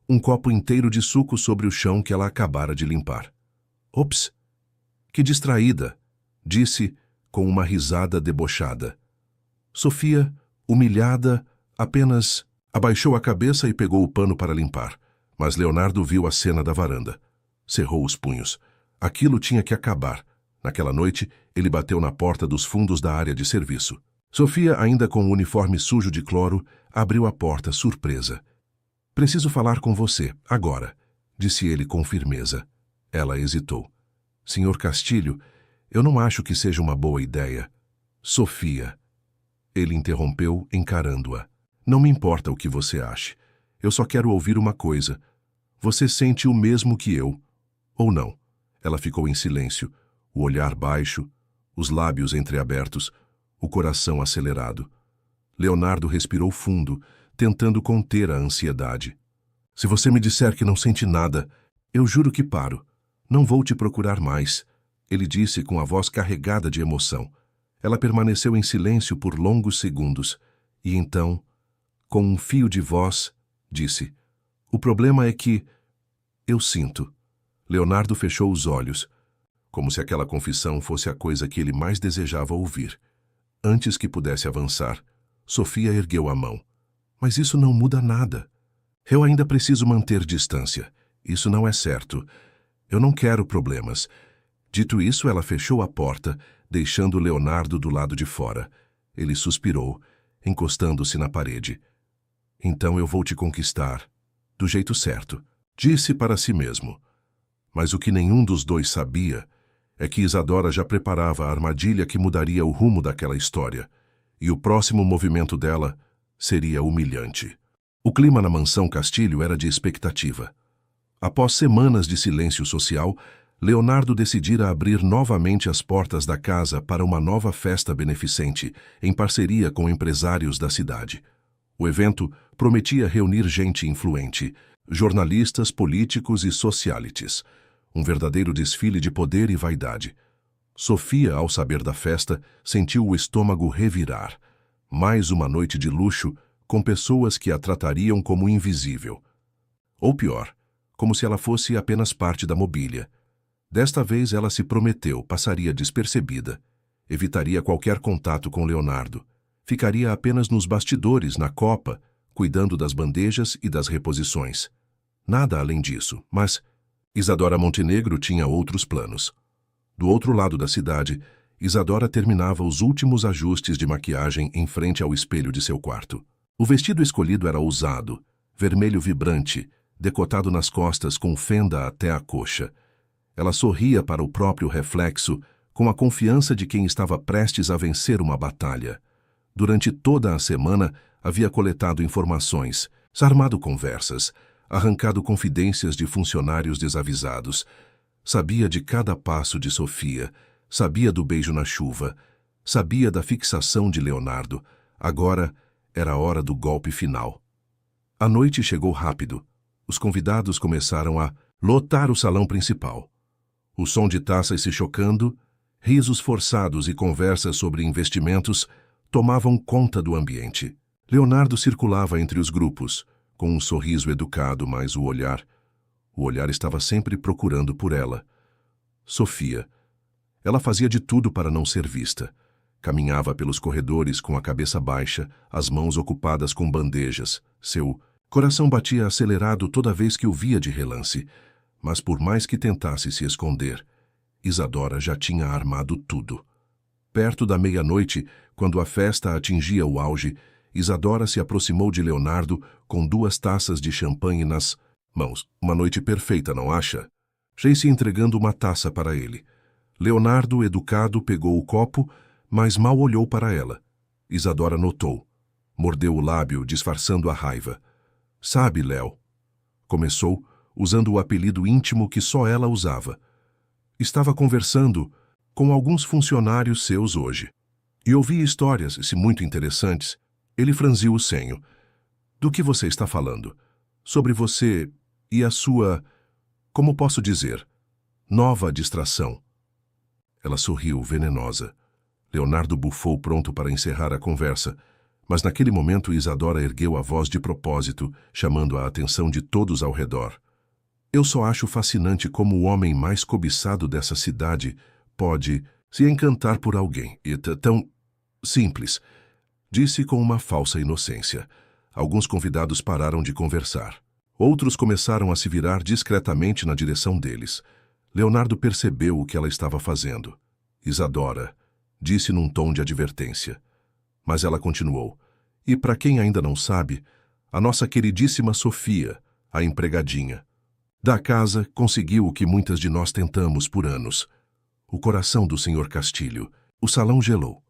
um copo inteiro de suco sobre o chão que ela acabara de limpar. Ops! Que distraída! Disse com uma risada debochada. Sofia, humilhada, apenas abaixou a cabeça e pegou o pano para limpar, mas Leonardo viu a cena da varanda. Cerrou os punhos. Aquilo tinha que acabar. Naquela noite, ele bateu na porta dos fundos da área de serviço. Sofia, ainda com o uniforme sujo de cloro, abriu a porta, surpresa. Preciso falar com você, agora, disse ele com firmeza. Ela hesitou. Senhor Castilho, eu não acho que seja uma boa ideia. Sofia. Ele interrompeu, encarando-a. Não me importa o que você ache. Eu só quero ouvir uma coisa. Você sente o mesmo que eu, ou não? Ela ficou em silêncio, o olhar baixo, os lábios entreabertos, o coração acelerado. Leonardo respirou fundo, tentando conter a ansiedade. Se você me disser que não sente nada, eu juro que paro. Não vou te procurar mais, ele disse com a voz carregada de emoção. Ela permaneceu em silêncio por longos segundos, e então, com um fio de voz, disse: O problema é que eu sinto. Leonardo fechou os olhos, como se aquela confissão fosse a coisa que ele mais desejava ouvir. Antes que pudesse avançar, Sofia ergueu a mão. Mas isso não muda nada. Eu ainda preciso manter distância. Isso não é certo. Eu não quero problemas. Dito isso, ela fechou a porta, deixando Leonardo do lado de fora. Ele suspirou, encostando-se na parede. Então eu vou te conquistar, do jeito certo, Disse para si mesmo. Mas o que nenhum dos dois sabia é que Isadora já preparava a armadilha que mudaria o rumo daquela história, e o próximo movimento dela seria humilhante. O clima na mansão Castilho era de expectativa. Após semanas de silêncio social, Leonardo decidira abrir novamente as portas da casa para uma nova festa beneficente, em parceria com empresários da cidade. O evento prometia reunir gente influente, jornalistas, políticos e socialites. Um verdadeiro desfile de poder e vaidade. Sofia, ao saber da festa, sentiu o estômago revirar. Mais uma noite de luxo, com pessoas que a tratariam como invisível. Ou pior, como se ela fosse apenas parte da mobília. Desta vez ela se prometeu, passaria despercebida. Evitaria qualquer contato com Leonardo. Ficaria apenas nos bastidores, na copa, cuidando das bandejas e das reposições. Nada além disso, mas Isadora Montenegro tinha outros planos. Do outro lado da cidade, Isadora terminava os últimos ajustes de maquiagem em frente ao espelho de seu quarto. O vestido escolhido era ousado, vermelho vibrante, decotado nas costas com fenda até a coxa. Ela sorria para o próprio reflexo, com a confiança de quem estava prestes a vencer uma batalha. Durante toda a semana, havia coletado informações, armado conversas, arrancado confidências de funcionários desavisados. Sabia de cada passo de Sofia, sabia do beijo na chuva, sabia da fixação de Leonardo. Agora era a hora do golpe final. A noite chegou rápido. Os convidados começaram a lotar o salão principal. O som de taças se chocando, risos forçados e conversas sobre investimentos tomavam conta do ambiente. Leonardo circulava entre os grupos, com um sorriso educado, mas o olhar estava sempre procurando por ela. Sofia. Ela fazia de tudo para não ser vista. Caminhava pelos corredores com a cabeça baixa, as mãos ocupadas com bandejas. Seu coração batia acelerado toda vez que o via de relance. Mas por mais que tentasse se esconder, Isadora já tinha armado tudo. Perto da meia-noite, quando a festa atingia o auge, Isadora se aproximou de Leonardo com 2 taças de champanhe nas mãos. Uma noite perfeita, não acha? Jace entregando uma taça para ele. Leonardo, educado, pegou o copo, mas mal olhou para ela. Isadora notou. Mordeu o lábio, disfarçando a raiva. Sabe, Léo? Começou, usando o apelido íntimo que só ela usava. Estava conversando com alguns funcionários seus hoje. E ouvi histórias, se muito interessantes. Ele franziu o senho. Do que você está falando? Sobre você e a sua, como posso dizer, nova distração. Ela sorriu, venenosa. Leonardo bufou, pronto para encerrar a conversa, mas naquele momento Isadora ergueu a voz de propósito, chamando a atenção de todos ao redor. Eu só acho fascinante como o homem mais cobiçado dessa cidade pode se encantar por alguém. E tão simples, disse com uma falsa inocência. Alguns convidados pararam de conversar. Outros começaram a se virar discretamente na direção deles. Leonardo percebeu o que ela estava fazendo. Isadora, disse num tom de advertência. Mas ela continuou. E para quem ainda não sabe, a nossa queridíssima Sofia, a empregadinha da casa, conseguiu o que muitas de nós tentamos por anos. O coração do Sr. Castilho. O salão gelou.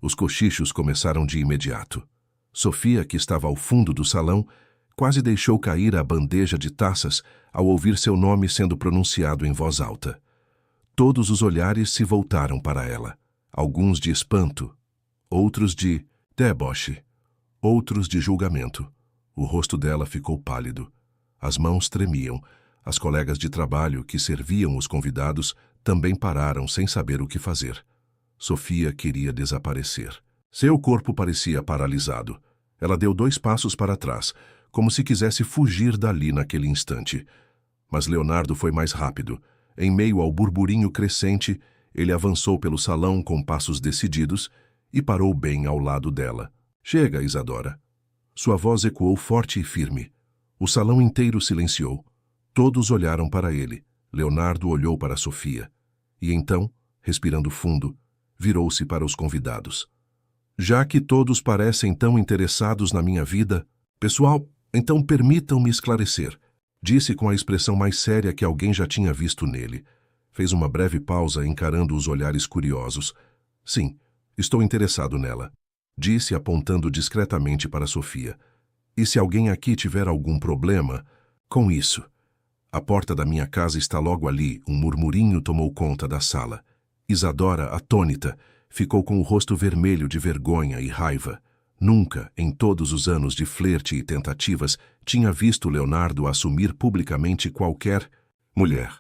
Os cochichos começaram de imediato. Sofia, que estava ao fundo do salão, quase deixou cair a bandeja de taças ao ouvir seu nome sendo pronunciado em voz alta. Todos os olhares se voltaram para ela. Alguns de espanto, outros de deboche, outros de julgamento. O rosto dela ficou pálido. As mãos tremiam. As colegas de trabalho que serviam os convidados também pararam sem saber o que fazer. Sofia queria desaparecer. Seu corpo parecia paralisado. Ela deu 2 passos para trás, como se quisesse fugir dali naquele instante. Mas Leonardo foi mais rápido. Em meio ao burburinho crescente, ele avançou pelo salão com passos decididos e parou bem ao lado dela. Chega, Isadora. Sua voz ecoou forte e firme. O salão inteiro silenciou. Todos olharam para ele. Leonardo olhou para Sofia. E então, respirando fundo, virou-se para os convidados. Já que todos parecem tão interessados na minha vida, pessoal, então permitam-me esclarecer. Disse com a expressão mais séria que alguém já tinha visto nele. Fez uma breve pausa, encarando os olhares curiosos. Sim, estou interessado nela. Disse, apontando discretamente para Sofia. E se alguém aqui tiver algum problema com isso? A porta da minha casa está logo ali. Um murmurinho tomou conta da sala. Isadora, atônita, ficou com o rosto vermelho de vergonha e raiva. Nunca, em todos os anos de flerte e tentativas, tinha visto Leonardo assumir publicamente qualquer mulher.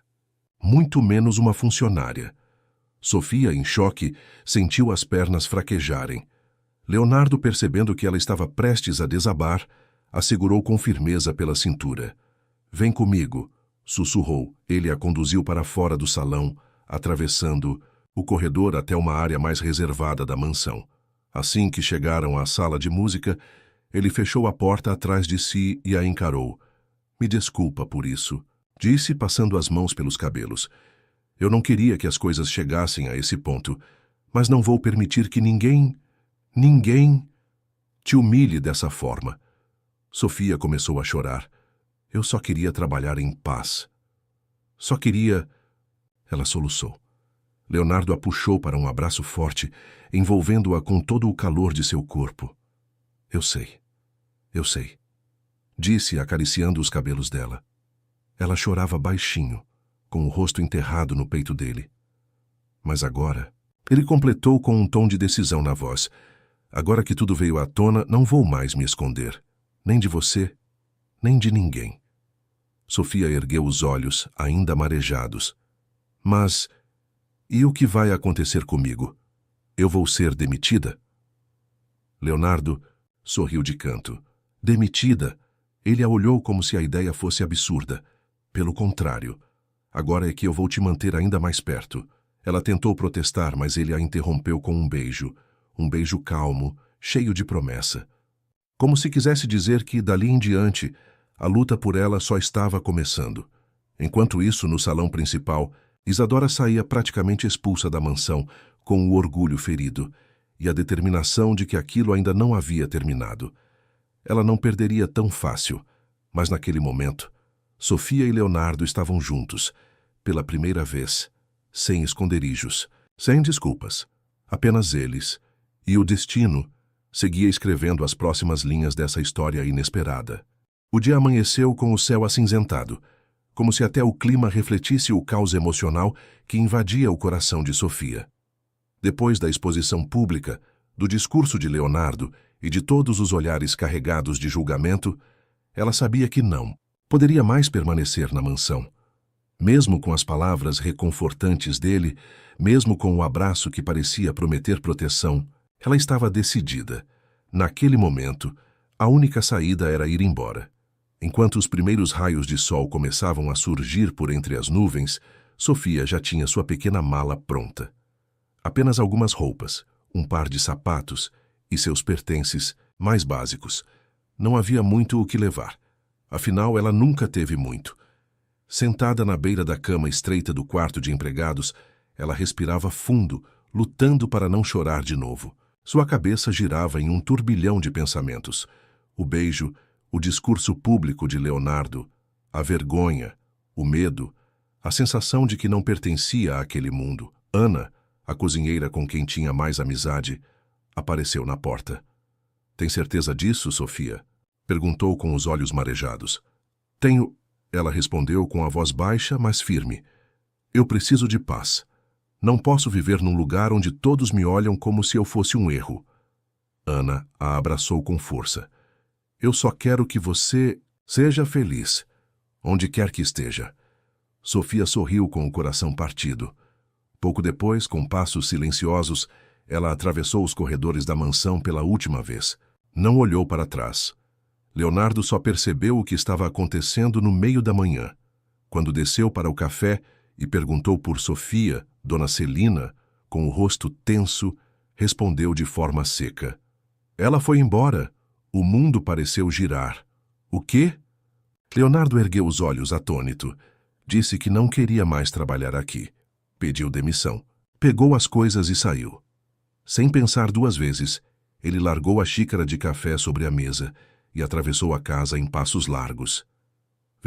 Muito menos uma funcionária. Sofia, em choque, sentiu as pernas fraquejarem. Leonardo, percebendo que ela estava prestes a desabar, a segurou com firmeza pela cintura. Vem comigo, sussurrou. Ele a conduziu para fora do salão, atravessando o corredor até uma área mais reservada da mansão. Assim que chegaram à sala de música, ele fechou a porta atrás de si e a encarou. Me desculpa por isso, disse, passando as mãos pelos cabelos. Eu não queria que as coisas chegassem a esse ponto, mas não vou permitir que ninguém te humilhe dessa forma. Sofia começou a chorar. Eu só queria trabalhar em paz. Só queria... Ela soluçou. Leonardo a puxou para um abraço forte, envolvendo-a com todo o calor de seu corpo. Eu sei, disse, acariciando os cabelos dela. Ela chorava baixinho, com o rosto enterrado no peito dele. Mas agora... Ele completou com um tom de decisão na voz. Agora que tudo veio à tona, não vou mais me esconder. Nem de você, nem de ninguém. Sofia ergueu os olhos, ainda marejados. Mas... E o que vai acontecer comigo? Eu vou ser demitida? Leonardo sorriu de canto. Demitida? Ele a olhou como se a ideia fosse absurda. Pelo contrário. Agora é que eu vou te manter ainda mais perto. Ela tentou protestar, mas ele a interrompeu com um beijo. Um beijo calmo, cheio de promessa. Como se quisesse dizer que, dali em diante, a luta por ela só estava começando. Enquanto isso, no salão principal, Isadora saía praticamente expulsa da mansão, com o orgulho ferido, e a determinação de que aquilo ainda não havia terminado. Ela não perderia tão fácil, mas naquele momento, Sofia e Leonardo estavam juntos, pela primeira vez, sem esconderijos, sem desculpas, apenas eles, e o destino seguia escrevendo as próximas linhas dessa história inesperada. O dia amanheceu com o céu acinzentado, como se até o clima refletisse o caos emocional que invadia o coração de Sofia. Depois da exposição pública, do discurso de Leonardo e de todos os olhares carregados de julgamento, ela sabia que não poderia mais permanecer na mansão. Mesmo com as palavras reconfortantes dele, mesmo com o abraço que parecia prometer proteção, ela estava decidida. Naquele momento, a única saída era ir embora. Enquanto os primeiros raios de sol começavam a surgir por entre as nuvens, Sofia já tinha sua pequena mala pronta. Apenas algumas roupas, um par de sapatos e seus pertences mais básicos. Não havia muito o que levar. Afinal, ela nunca teve muito. Sentada na beira da cama estreita do quarto de empregados, ela respirava fundo, lutando para não chorar de novo. Sua cabeça girava em um turbilhão de pensamentos. O beijo, o discurso público de Leonardo, a vergonha, o medo, a sensação de que não pertencia àquele mundo. Ana, a cozinheira com quem tinha mais amizade, apareceu na porta. Tem certeza disso, Sofia? Perguntou com os olhos marejados. Tenho, ela respondeu com a voz baixa, mas firme. Eu preciso de paz. Não posso viver num lugar onde todos me olham como se eu fosse um erro. Ana a abraçou com força. Eu só quero que você seja feliz, onde quer que esteja. Sofia sorriu com o coração partido. Pouco depois, com passos silenciosos, ela atravessou os corredores da mansão pela última vez. Não olhou para trás. Leonardo só percebeu o que estava acontecendo no meio da manhã. Quando desceu para o café e perguntou por Sofia, Dona Celina, com o rosto tenso, respondeu de forma seca. Ela foi embora. O mundo pareceu girar. O quê? Leonardo ergueu os olhos atônito. Disse que não queria mais trabalhar aqui. Pediu demissão. Pegou as coisas e saiu. Sem pensar duas vezes, ele largou a xícara de café sobre a mesa e atravessou a casa em passos largos.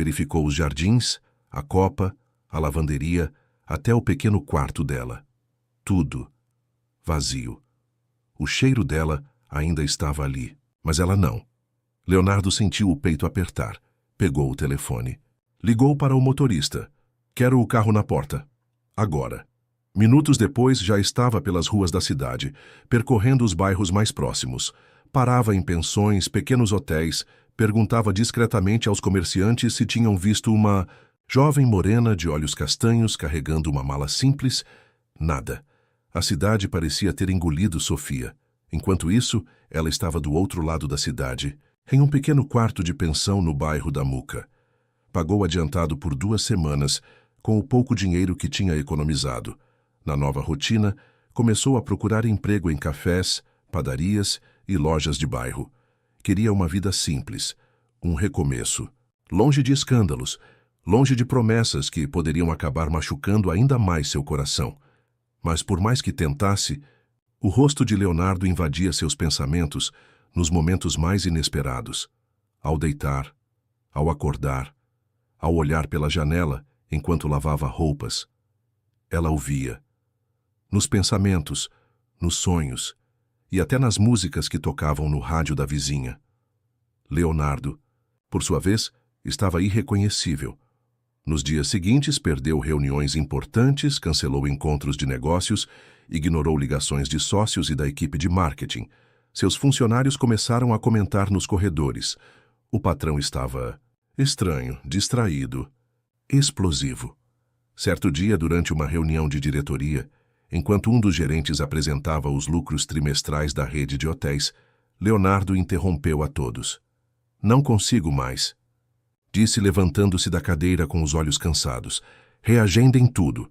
Verificou os jardins, a copa, a lavanderia, até o pequeno quarto dela. Tudo vazio. O cheiro dela ainda estava ali, mas ela não. Leonardo sentiu o peito apertar. Pegou o telefone. Ligou para o motorista. Quero o carro na porta. Agora. Minutos depois já estava pelas ruas da cidade, percorrendo os bairros mais próximos. Parava em pensões, pequenos hotéis, perguntava discretamente aos comerciantes se tinham visto uma jovem morena de olhos castanhos carregando uma mala simples. Nada. A cidade parecia ter engolido Sofia. Enquanto isso, ela estava do outro lado da cidade, em um pequeno quarto de pensão no bairro da Muca. Pagou adiantado por 2 semanas, com o pouco dinheiro que tinha economizado. Na nova rotina, começou a procurar emprego em cafés, padarias e lojas de bairro. Queria uma vida simples, um recomeço, longe de escândalos, longe de promessas que poderiam acabar machucando ainda mais seu coração. Mas por mais que tentasse, o rosto de Leonardo invadia seus pensamentos nos momentos mais inesperados. Ao deitar, ao acordar, ao olhar pela janela enquanto lavava roupas. Ela o via. Nos pensamentos, nos sonhos e até nas músicas que tocavam no rádio da vizinha. Leonardo, por sua vez, estava irreconhecível. Nos dias seguintes, perdeu reuniões importantes, cancelou encontros de negócios, ignorou ligações de sócios e da equipe de marketing. Seus funcionários começaram a comentar nos corredores. O patrão estava estranho, distraído, explosivo. Certo dia, durante uma reunião de diretoria, enquanto um dos gerentes apresentava os lucros trimestrais da rede de hotéis, Leonardo interrompeu a todos. Não consigo mais, disse levantando-se da cadeira com os olhos cansados. Reagendem tudo.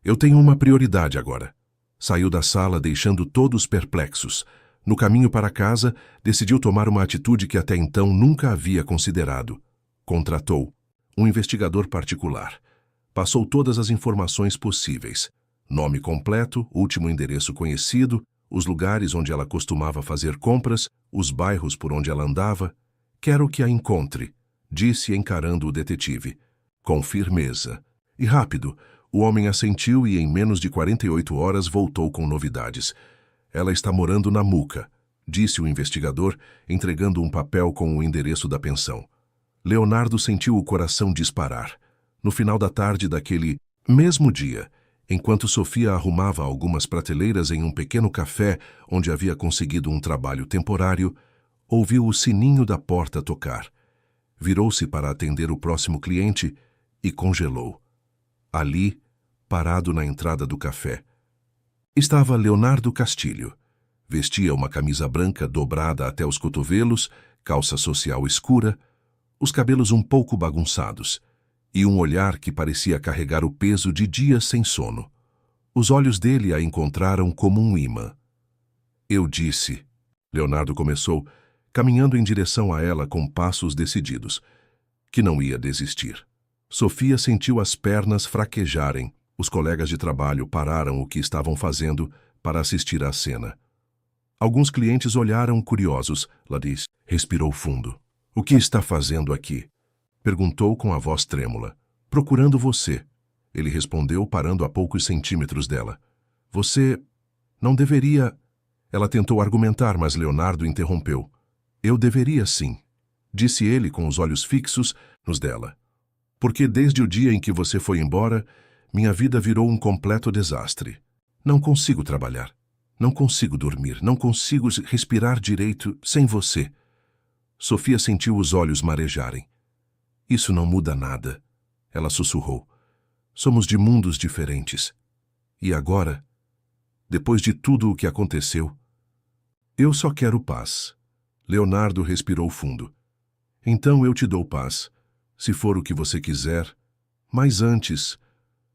Eu tenho uma prioridade agora. Saiu da sala deixando todos perplexos. No caminho para casa, decidiu tomar uma atitude que até então nunca havia considerado. Contratou um investigador particular. Passou todas as informações possíveis. Nome completo, último endereço conhecido, os lugares onde ela costumava fazer compras, os bairros por onde ela andava. Quero que a encontre, disse encarando o detetive. Com firmeza. E rápido, o homem assentiu e em menos de 48 horas voltou com novidades. Ela está morando na Muca, disse o investigador, entregando um papel com o endereço da pensão. Leonardo sentiu o coração disparar. No final da tarde daquele mesmo dia, enquanto Sofia arrumava algumas prateleiras em um pequeno café onde havia conseguido um trabalho temporário, ouviu o sininho da porta tocar. Virou-se para atender o próximo cliente e congelou. Ali, parado na entrada do café, estava Leonardo Castilho. Vestia uma camisa branca dobrada até os cotovelos, calça social escura, os cabelos um pouco bagunçados, e um olhar que parecia carregar o peso de dias sem sono. Os olhos dele a encontraram como um imã. Eu disse, Leonardo começou, caminhando em direção a ela com passos decididos, que não ia desistir. Sofia sentiu as pernas fraquejarem. Os colegas de trabalho pararam o que estavam fazendo para assistir à cena. Alguns clientes olharam curiosos. Larissa respirou fundo. O que está fazendo aqui? Perguntou com a voz trêmula. Procurando você. Ele respondeu, parando a poucos centímetros dela. Você não deveria... Ela tentou argumentar, mas Leonardo interrompeu. Eu deveria sim, disse ele com os olhos fixos nos dela. Porque desde o dia em que você foi embora, minha vida virou um completo desastre. Não consigo trabalhar. Não consigo dormir. Não consigo respirar direito sem você. Sofia sentiu os olhos marejarem. Isso não muda nada, ela sussurrou. Somos de mundos diferentes. E agora, depois de tudo o que aconteceu, eu só quero paz. Leonardo respirou fundo. Então eu te dou paz, se for o que você quiser. Mas antes,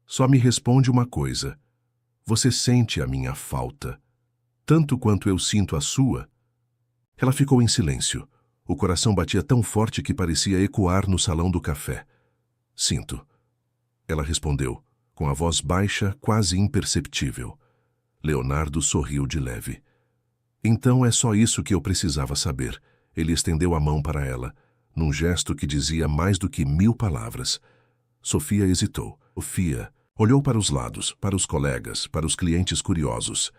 só me responde uma coisa. Você sente a minha falta, tanto quanto eu sinto a sua? Ela ficou em silêncio. O coração batia tão forte que parecia ecoar no salão do café. Sinto. Ela respondeu, com a voz baixa, quase imperceptível. Leonardo sorriu de leve. Então é só isso que eu precisava saber. Ele estendeu a mão para ela. num gesto que dizia mais do que 1000 palavras. Sofia hesitou. Sofia olhou para os lados, para os colegas, para os clientes curiosos.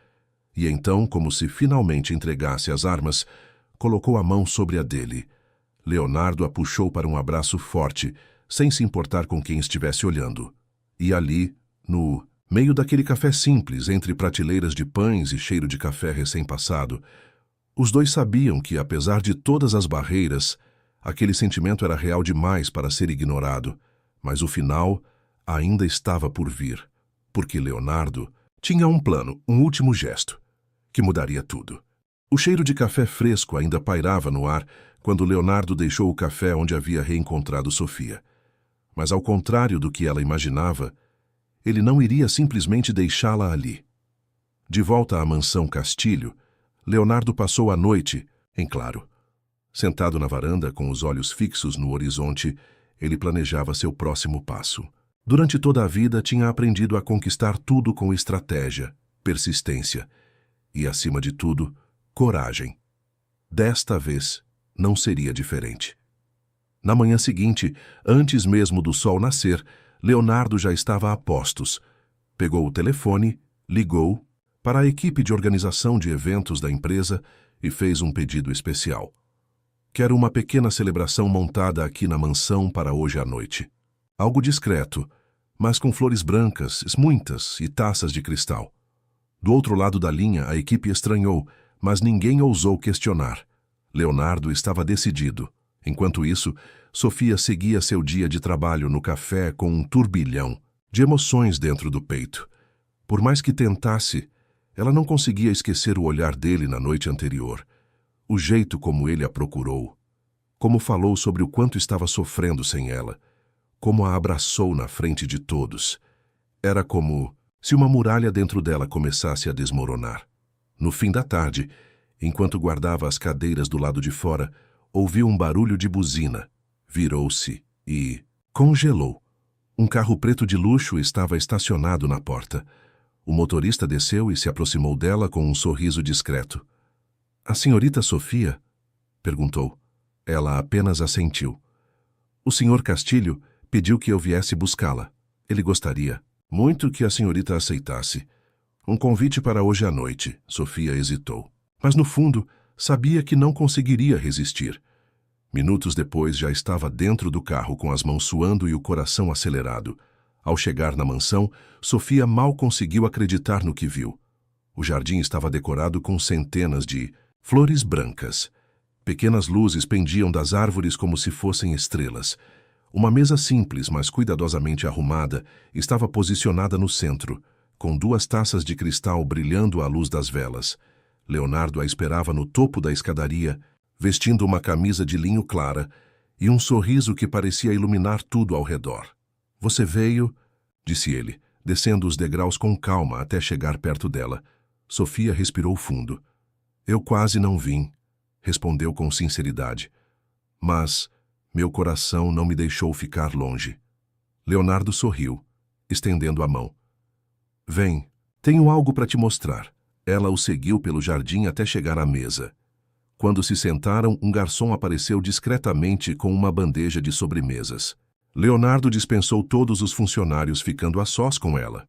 E então, como se finalmente entregasse as armas, colocou a mão sobre a dele. Leonardo a puxou para um abraço forte, sem se importar com quem estivesse olhando. E ali, no meio daquele café simples, entre prateleiras de pães e cheiro de café recém-passado, os dois sabiam que, apesar de todas as barreiras, aquele sentimento era real demais para ser ignorado, mas o final ainda estava por vir, porque Leonardo tinha um plano, um último gesto, que mudaria tudo. O cheiro de café fresco ainda pairava no ar quando Leonardo deixou o café onde havia reencontrado Sofia. Mas ao contrário do que ela imaginava, ele não iria simplesmente deixá-la ali. De volta à mansão Castilho, Leonardo passou a noite, em claro. Sentado na varanda, com os olhos fixos no horizonte, ele planejava seu próximo passo. Durante toda a vida, tinha aprendido a conquistar tudo com estratégia, persistência e, acima de tudo, coragem. Desta vez, não seria diferente. Na manhã seguinte, antes mesmo do sol nascer, Leonardo já estava a postos. Pegou o telefone, ligou para a equipe de organização de eventos da empresa e fez um pedido especial. Quero uma pequena celebração montada aqui na mansão para hoje à noite. Algo discreto, mas com flores brancas, muitas, e taças de cristal. Do outro lado da linha, a equipe estranhou, mas ninguém ousou questionar. Leonardo estava decidido. Enquanto isso, Sofia seguia seu dia de trabalho no café com um turbilhão de emoções dentro do peito. Por mais que tentasse, ela não conseguia esquecer o olhar dele na noite anterior, o jeito como ele a procurou, como falou sobre o quanto estava sofrendo sem ela, como a abraçou na frente de todos. Era como se uma muralha dentro dela começasse a desmoronar. No fim da tarde, enquanto guardava as cadeiras do lado de fora, ouviu um barulho de buzina. Virou-se e congelou. Um carro preto de luxo estava estacionado na porta. O motorista desceu e se aproximou dela com um sorriso discreto. "A senhorita Sofia?" perguntou. Ela apenas assentiu. "O senhor Castilho pediu que eu viesse buscá-la. Ele gostaria muito que a senhorita aceitasse. Um convite para hoje à noite." Sofia hesitou. Mas no fundo, sabia que não conseguiria resistir. Minutos depois já estava dentro do carro com as mãos suando e o coração acelerado. Ao chegar na mansão, Sofia mal conseguiu acreditar no que viu. O jardim estava decorado com centenas de flores brancas. Pequenas luzes pendiam das árvores como se fossem estrelas. Uma mesa simples, mas cuidadosamente arrumada, estava posicionada no centro, com 2 taças de cristal brilhando à luz das velas. Leonardo a esperava no topo da escadaria, vestindo uma camisa de linho clara e um sorriso que parecia iluminar tudo ao redor. "Você veio?" disse ele, descendo os degraus com calma até chegar perto dela. Sofia respirou fundo. "Eu quase não vim", respondeu com sinceridade. "Mas meu coração não me deixou ficar longe." Leonardo sorriu, estendendo a mão. "Vem, tenho algo para te mostrar." Ela o seguiu pelo jardim até chegar à mesa. Quando se sentaram, um garçom apareceu discretamente com uma bandeja de sobremesas. Leonardo dispensou todos os funcionários, ficando a sós com ela.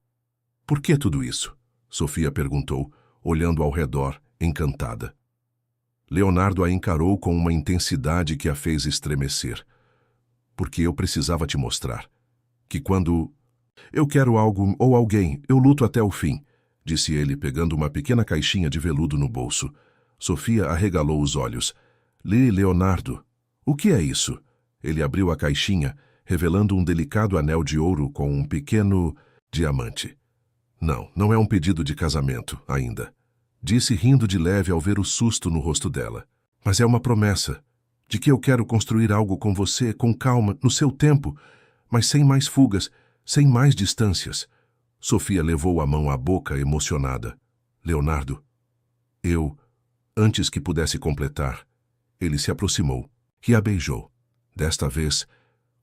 "Por que tudo isso?" Sofia perguntou, olhando ao redor, encantada. Leonardo a encarou com uma intensidade que a fez estremecer. "Porque eu precisava te mostrar que quando eu quero algo ou alguém, eu luto até o fim", disse ele, pegando uma pequena caixinha de veludo no bolso. Sofia arregalou os olhos. Leonardo, o que é isso?" Ele abriu a caixinha, revelando um delicado anel de ouro com um pequeno diamante. Não é um pedido de casamento, ainda", disse rindo de leve ao ver o susto no rosto dela. "Mas é uma promessa de que eu quero construir algo com você, com calma, no seu tempo, mas sem mais fugas, sem mais distâncias." Sofia levou a mão à boca, emocionada. "Leonardo, Antes que pudesse completar, ele se aproximou e a beijou. Desta vez,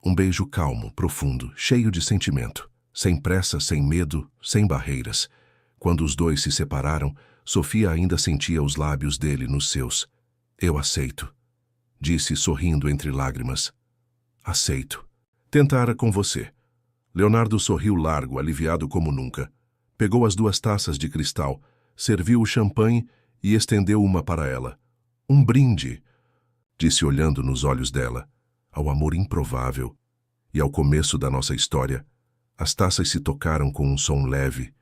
um beijo calmo, profundo, cheio de sentimento. Sem pressa, sem medo, sem barreiras. Quando os dois se separaram, Sofia ainda sentia os lábios dele nos seus. "Eu aceito", disse sorrindo entre lágrimas. Aceito. Tentara com você. Leonardo sorriu largo, aliviado como nunca. Pegou as 2 taças de cristal, serviu o champanhe e estendeu uma para ela. Um brinde, disse olhando nos olhos dela, ao amor improvável e ao começo da nossa história. As taças se tocaram com um som leve,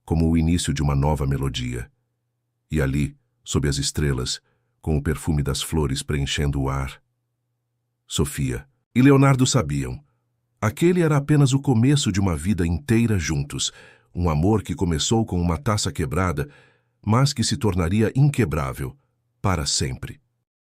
como o início de uma nova melodia. E ali, sob as estrelas, com o perfume das flores preenchendo o ar, Sofia e Leonardo sabiam. Aquele era apenas o começo de uma vida inteira juntos, um amor que começou com uma taça quebrada, mas que se tornaria inquebrável, para sempre.